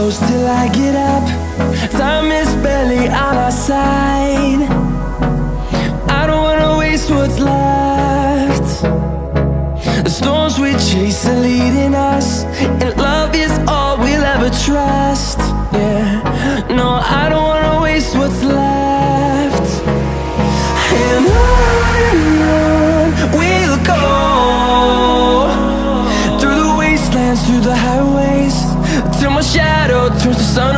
close till I get up. Time is barely on our side. I don't wanna waste what's left. The storms we chase are leading us, and love is all we'll ever trust. Yeah, no, I don't wanna waste what's left. And on we'll go, through the wastelands, through the highways, till my shadow turns to sun